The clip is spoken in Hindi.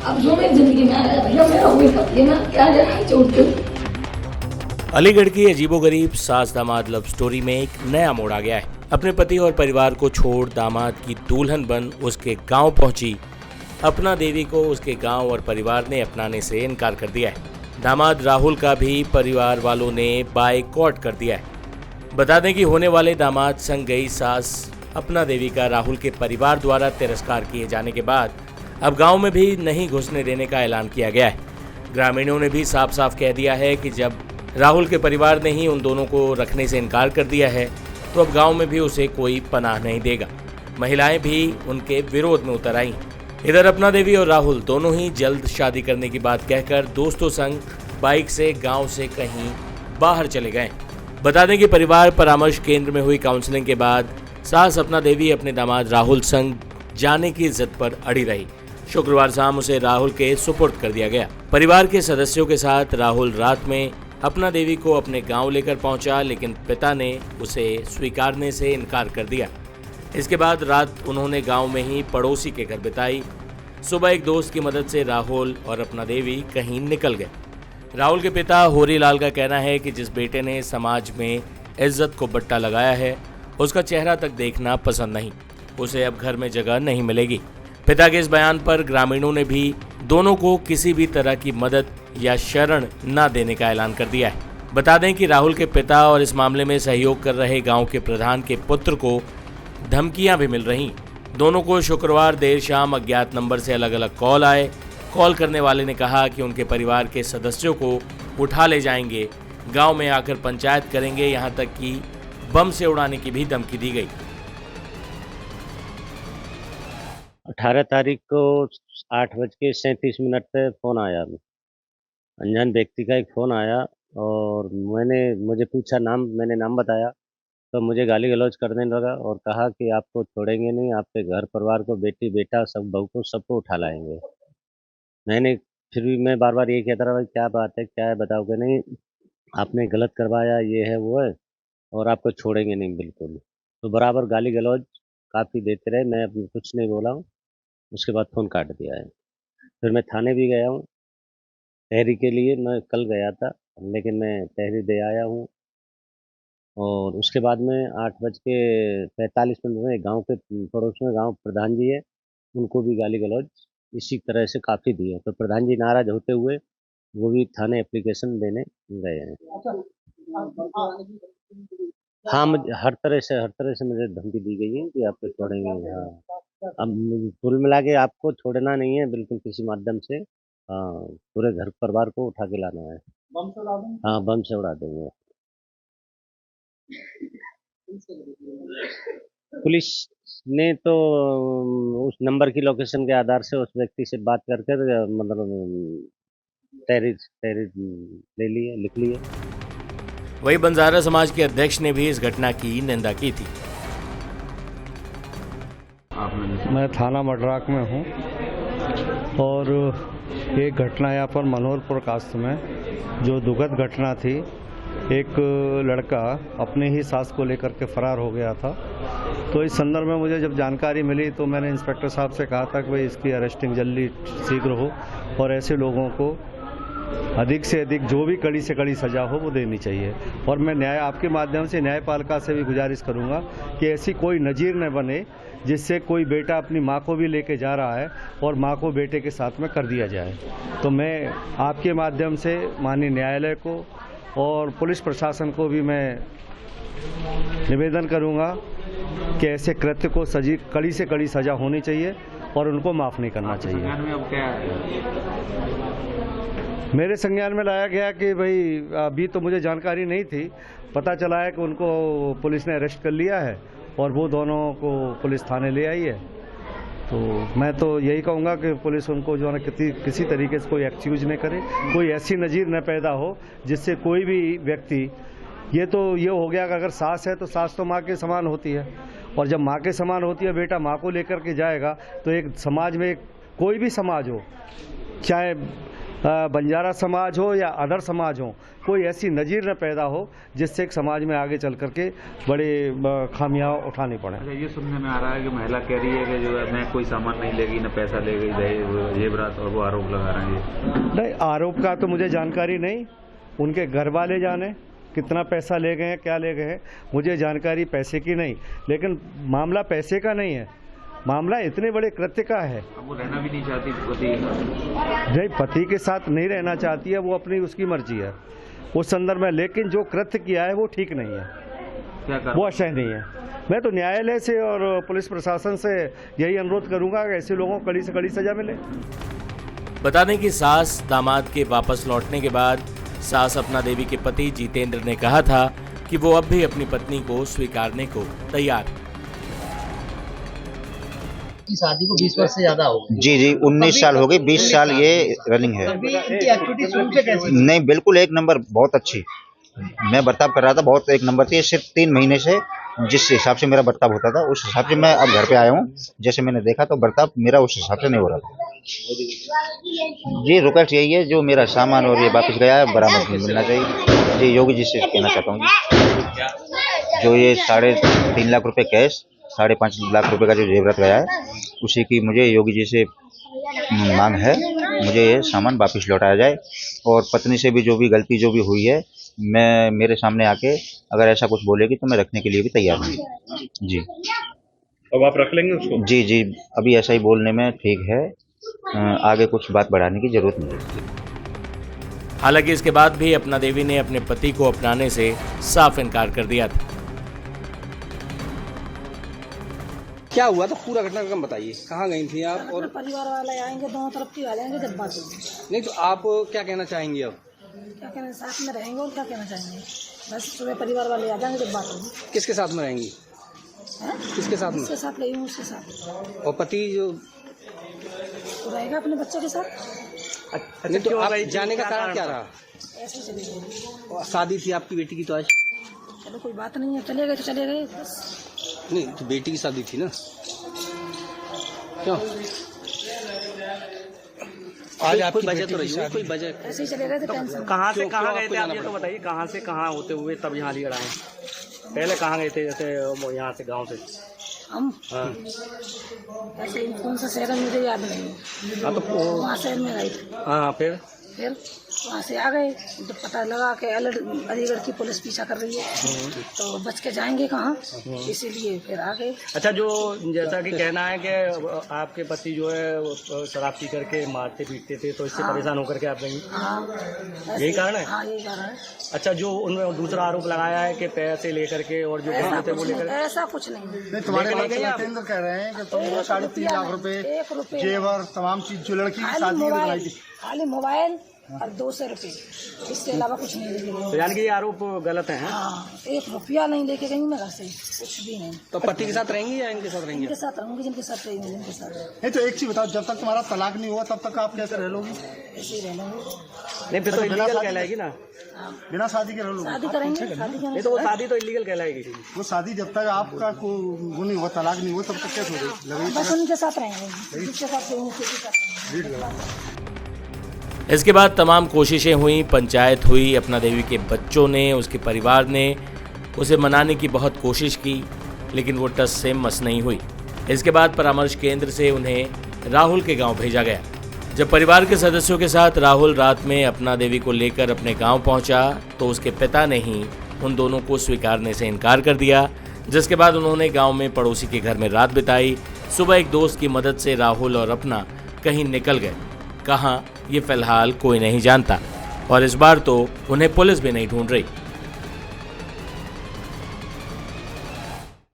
अब जो मेरी जिंदगी में आया भैया मेरा वही पति है, मैं क्या जगह छोड़ती हूँ। अलीगढ़ की अजीबोगरीब सास दामाद लव स्टोरी में एक नया मोड़ आ गया है। अपने पति और परिवार को छोड़ दामाद की दुल्हन बन उसके गांव पहुंची अपना देवी को उसके गांव और परिवार ने अपनाने से इनकार कर दिया है। दामाद राहुल का भी परिवार वालों ने बायकॉट कर दिया है। बता दें कि होने वाले दामाद संग गई सास अपना देवी का राहुल के परिवार द्वारा तिरस्कार किए जाने के बाद अब गांव में भी नहीं घुसने देने का ऐलान किया गया है। ग्रामीणों ने भी साफ साफ कह दिया है कि जब राहुल के परिवार ने ही उन दोनों को रखने से इनकार कर दिया है तो अब गांव में भी उसे कोई पनाह नहीं देगा। महिलाएं भी उनके विरोध में उतर आई। इधर अपना देवी और राहुल दोनों ही जल्द शादी करने की बात कहकर दोस्तों संग बाइक से गांव से कहीं बाहर चले गए। बता दें कि परिवार परामर्श केंद्र में हुई काउंसलिंग के बाद सास अपना देवी अपने दामाद राहुल संग जाने की जिद पर अड़ी रही। शुक्रवार शाम उसे राहुल के सुपुर्द कर दिया गया। परिवार के सदस्यों के साथ राहुल रात में अपना देवी को अपने गांव लेकर पहुंचा, लेकिन पिता ने उसे स्वीकारने से इनकार कर दिया। इसके बाद रात उन्होंने गांव में ही पड़ोसी के घर बिताई। सुबह एक दोस्त की मदद से राहुल और अपना देवी कहीं निकल गए। राहुल के पिता होरीलाल का कहना है कि जिस बेटे ने समाज में इज्जत को बट्टा लगाया है उसका चेहरा तक देखना पसंद नहीं, उसे अब घर में जगह नहीं मिलेगी। पिता के इस बयान पर ग्रामीणों ने भी दोनों को किसी भी तरह की मदद या शरण न देने का ऐलान कर दिया है। बता दें कि राहुल के पिता और इस मामले में सहयोग कर रहे गांव के प्रधान के पुत्र को धमकियां भी मिल रही। दोनों को शुक्रवार देर शाम अज्ञात नंबर से अलग अलग कॉल आए। कॉल करने वाले ने कहा कि उनके परिवार के सदस्यों को उठा ले जाएंगे, गांव में आकर पंचायत करेंगे, यहां तक कि बम से उड़ाने की भी धमकी दी गई। 18 तारीख को 8:37 पे फ़ोन आया। अनजान व्यक्ति का एक फ़ोन आया और मुझे पूछा नाम, मैंने नाम बताया तो मुझे गाली गलौज करने लगा और कहा कि आपको छोड़ेंगे नहीं, आपके घर परिवार को, बेटी बेटा सब बहू को सबको उठा लाएंगे। फिर भी मैं बार बार ये कहता रहा, भाई क्या बात है, क्या है बताओगे? नहीं, आपने गलत करवाया, ये है वो है और आपको छोड़ेंगे नहीं बिल्कुल। तो बराबर गाली गलौज काफ़ी देते रहे, मैं अब कुछ नहीं बोला हूँ। उसके बाद फ़ोन काट दिया है। फिर मैं थाने भी गया हूँ तहरी के लिए। मैं कल गया था लेकिन मैं तहरी दे आया हूँ। और उसके बाद में 8:45 में गांव के पड़ोस में गांव प्रधान जी है, उनको भी गाली गलौज इसी तरह से काफ़ी दिए। तो प्रधान जी नाराज होते हुए वो भी थाने एप्लीकेशन देने गए हैं। हाँ, मुझे हर तरह से मुझे धमकी दी गई है कि आपको छोड़ेंगे। हाँ, अब कुल मिला के आपको छोड़ना नहीं है बिल्कुल किसी माध्यम से। हाँ, पूरे घर परिवार को उठा के लाना है। बम से उड़ा देंगे? हाँ, बम से उड़ा देंगे। पुलिस ने तो उस नंबर की लोकेशन के आधार से उस व्यक्ति से बात करके मतलब तहरीर ले ली है, लिख ली है। वही बंजारा समाज के अध्यक्ष ने भी इस घटना की निंदा की थी। मैं थाना मडराक में हूँ और एक घटना यहाँ पर मनोहरपुर कास्ट में जो दुखद घटना थी, एक लड़का अपने ही सास को लेकर के फरार हो गया था। तो इस संदर्भ में मुझे जब जानकारी मिली तो मैंने इंस्पेक्टर साहब से कहा था कि भाई इसकी अरेस्टिंग जल्दी शीघ्र हो और ऐसे लोगों को अधिक से अधिक जो भी कड़ी से कड़ी सजा हो वो देनी चाहिए। और मैं आपके माध्यम से न्यायपालिका से भी गुजारिश करूंगा कि ऐसी कोई नज़ीर न बने जिससे कोई बेटा अपनी माँ को भी लेके जा रहा है और माँ को बेटे के साथ में कर दिया जाए। तो मैं आपके माध्यम से माननीय न्यायालय को और पुलिस प्रशासन को भी मैं निवेदन करूंगा कि ऐसे कृत्य को कड़ी से कड़ी सजा होनी चाहिए और उनको माफ़ नहीं करना चाहिए। मेरे संज्ञान में लाया गया कि भाई अभी तो मुझे जानकारी नहीं थी, पता चला है कि उनको पुलिस ने अरेस्ट कर लिया है और वो दोनों को पुलिस थाने ले आई है। तो मैं तो यही कहूँगा कि पुलिस उनको जो है किसी तरीके से कोई एक्सक्यूज न करे, कोई ऐसी नज़ीर न पैदा हो जिससे कोई भी व्यक्ति, ये हो गया कि अगर सास है तो सास तो माँ के समान होती है और जब माँ के समान होती है बेटा माँ को लेकर के जाएगा तो एक समाज में कोई भी समाज हो, चाहे बंजारा समाज हो या अदर समाज हो, कोई ऐसी नज़ीर न पैदा हो जिससे एक समाज में आगे चल करके बड़े खामियां उठानी पड़े। अच्छा, ये सुनने में आ रहा है कि महिला कह रही है कि जो है मैं कोई सामान नहीं लेगी, न पैसा ले गई, दहेज जेवरात, और वो आरोप लगा रहे हैं। नहीं, आरोप का तो मुझे जानकारी नहीं, उनके घर वाले जाने कितना पैसा ले गए हैं, क्या ले गए हैं, मुझे जानकारी पैसे की नहीं। लेकिन मामला पैसे का नहीं है, मामला इतने बड़े कृत्य का है। अब वो रहना भी नहीं चाहती पति, नहीं, पति के साथ नहीं रहना चाहती है, वो अपनी उसकी मर्जी है उस संदर्भ में, लेकिन जो कृत्य किया है वो ठीक नहीं है, क्या कर वो असहनीय है। मैं तो न्यायालय से और पुलिस प्रशासन से यही अनुरोध करूंगा कि ऐसे लोगों को कड़ी से कड़ी सजा मिले। बता दें कि सास दामाद के वापस लौटने के बाद सास अपना देवी के पति जितेंद्र ने कहा था कि वो अब भी अपनी पत्नी को स्वीकारने को तैयार है। की शादी को 20 वर्ष से ज्यादा हो गए। जी 19 साल हो गई, 20 साल ये रनिंग है। अभी इनकी एक्टिविटी शुरू से कैसी? नहीं, बिल्कुल एक नंबर, बहुत अच्छी। मैं बर्ताव कर रहा था, बहुत एक नंबर थी। सिर्फ 3 महीने से जिस हिसाब से मेरा बर्ताव होता था उस हिसाब से मैं अब घर पे आया हूँ, जैसे मैंने देखा तो बर्ताव मेरा उस हिसाब से नहीं हो रहा था। जी रिक्वेस्ट यही है, जो मेरा सामान और ये वापस गया है बरामद मिलना चाहिए। जी योगी जी से कहना चाहता हूँ, जो ये 3.5 लाख रुपए कैश, 5.5 लाख रुपए का जो जेवरात गया है, उसी की मुझे योगी जी से मांग है, मुझे ये सामान वापस लौटाया जाए। और पत्नी से भी जो भी गलती जो भी हुई है, मैं मेरे सामने आके अगर ऐसा कुछ बोलेगी तो मैं रखने के लिए भी तैयार हूँ। जी अब आप रख लेंगे उसको? जी अभी ऐसा ही बोलने में ठीक है, आगे कुछ बात बढ़ाने की जरूरत नहीं। हालांकि इसके बाद भी अपना देवी ने अपने पति को अपनाने से साफ इनकार कर दिया था। क्या हुआ था, पूरा घटनाक्रम बताइए, कहाँ गई थी आप? और परिवार वाले आएंगे, दोनों तरफ के वाले आएंगे, जब बात होगी। नहीं तो आप क्या कहना चाहेंगे अब? क्या कहना, साथ में रहेंगे और क्या कहना चाहेंगे? बस सुबह परिवार वाले आ जाएंगे, जब बात होगी। किसके साथ में रहेंगी? किसके साथ में? उसके साथ रही हूँ, उसके साथ। और पति जो तो रहेगा अपने बच्चे के साथ। नहीं तो आप जाने का कारण क्या रहा? ऐसे चले गए। और शादी थी आपकी बेटी की तो आज? चलो कोई बात नहीं है, चले गए तो चले गए बस। नहीं तो बेटी की शादी थी ना, क्यों? आज आपकी कोई वजह तो रही है, कोई वजह? ऐसे ही चले गए थे, टेंशन। कहाँ से कहाँ गए थे आप, ये तो बताइए, कहाँ से कहाँ होते हुए तब यहाँ अलीगढ़ आए? पहले कहाँ गए थे, जैसे यहाँ से गांव से? हम ऐसे कौन सा शहर मुझे याद नहीं है। हाँ तो वहाँ शहर में गए थे। हाँ फिर वहाँ से आ गए, जब पता लगा कि अलीगढ़ की पुलिस पीछा कर रही है तो बच के जाएंगे कहाँ, इसीलिए फिर आ गए। अच्छा, जो जैसा कि कहना है कि आपके पति जो है शराब पी करके मारते पीटते थे, तो इससे परेशान होकर के आप गई? हाँ, यही कारण है? हाँ, यही कारण है। अच्छा, जो उन्होंने दूसरा आरोप लगाया है कि पैसे लेकर के और जो गहने थे वो लेकर, ऐसा कुछ नहीं। तुम्हारे जितेंद्र कह रहे हैं कि तुम 3.5 लाख रुपए जेवर तमाम चीज जो लड़की की शादी में बनाई थी, खाली मोबाइल और 200 रुपये, इसके अलावा कुछ नहीं लेके गई। तो यानी कि ये आरोप गलत है? हाँ, 1 रुपया नहीं लेके गई मैं घर से, कुछ भी नहीं। तो पति के साथ रहेंगी या इनके साथ रहेंगी? इनके साथ रहूंगी, जिनके साथ रहेंगी जिनके साथ। नहीं तो एक चीज बताओ, जब तक तुम्हारा तलाक नहीं हुआ तब तक आप कैसे रह लोगी? ऐसे ही रहना। नहीं फिर तो इलीगल कहलाएगी ना, बिना शादी के रह लोगी? शादी करेंगे, शादी नहीं तो वो शादी तो इलीगल कहलाएगी। वो शादी जब तक आपका वो नहीं हुआ, तलाक नहीं हुआ, तब तक कैसे होगी? बस उनके साथ रहेंगे, जिसके साथ रहेंगे उसी के साथ। इसके बाद तमाम कोशिशें हुई, पंचायत हुई, अपना देवी के बच्चों ने, उसके परिवार ने उसे मनाने की बहुत कोशिश की, लेकिन वो टस से मस नहीं हुई। इसके बाद परामर्श केंद्र से उन्हें राहुल के गांव भेजा गया। जब परिवार के सदस्यों के साथ राहुल रात में अपना देवी को लेकर अपने गांव पहुंचा तो उसके पिता ने ही उन दोनों को स्वीकारने से इनकार कर दिया, जिसके बाद उन्होंने गाँव में पड़ोसी के घर में रात बिताई। सुबह एक दोस्त की मदद से राहुल और अपना कहीं निकल गए, कहाँ ये फिलहाल कोई नहीं जानता, और इस बार तो उन्हें पुलिस भी नहीं ढूंढ रही।